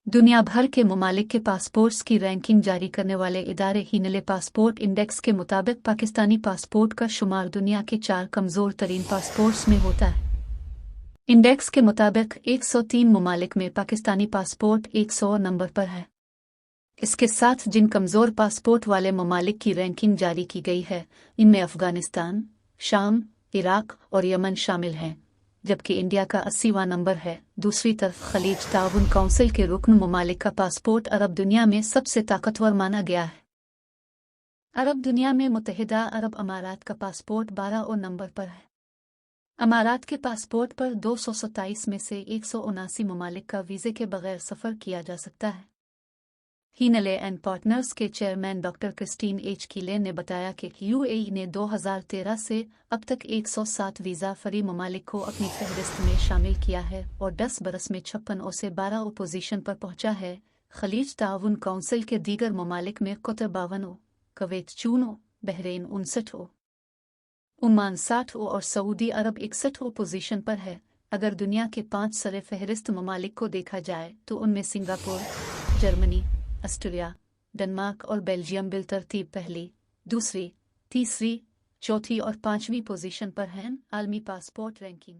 दुनिया भर के ममालिक के पासपोर्ट्स की रैंकिंग जारी करने वाले इदारे हिनले पासपोर्ट इंडेक्स के मुताबिक पाकिस्तानी पासपोर्ट का शुमार दुनिया के 4 कमज़ोर तरीन पासपोर्ट्स में होता है। इंडेक्स के मुताबिक 103 ममालिक में पाकिस्तानी पासपोर्ट 100 नंबर पर है। इसके साथ जिन कमज़ोर पासपोर्ट वाले ममालिक की रैंकिंग जारी की गई है, इनमें अफ़गानिस्तान, शाम, इराक और यमन शामिल हैं, जबकि इंडिया का 80वां नंबर है। दूसरी तरफ खलीज ताउन काउंसिल के रुकन ममालिक का पासपोर्ट अरब दुनिया में सबसे ताकतवर माना गया है। अरब दुनिया में मुत्तहिदा अरब अमारात का पासपोर्ट 12 नंबर पर है। अमारात के पासपोर्ट पर 227 में से 179 ममालिक का वीज़े के बगैर सफ़र किया जा सकता है। हिनले एंड पार्टनर्स के चेयरमैन डॉक्टर क्रिस्टीन एच कीले ने बताया कि यूएई ने 2013 से अब तक 107 वीज़ा फ्री ममालिक को अपनी फहरिस्त में शामिल किया है और 10 बरस में 56 से 12 पोजीशन पर पहुंचा है। खलीज ताउन काउंसिल के दीगर ममालिक में कतर 52, कुवैत 54, बहरीन 59, ओमान 60 और सऊदी अरब 61 पोजीशन पर है। अगर दुनिया के 5 सरे फहरिस्त ममालिक को देखा जाए तो उनमें सिंगापुर, जर्मनी, ऑस्ट्रिया, डेनमार्क और बेल्जियम बिलतरतीब पहली, दूसरी, तीसरी, चौथी और पांचवी पोजीशन पर हैं। आलमी पासपोर्ट रैंकिंग।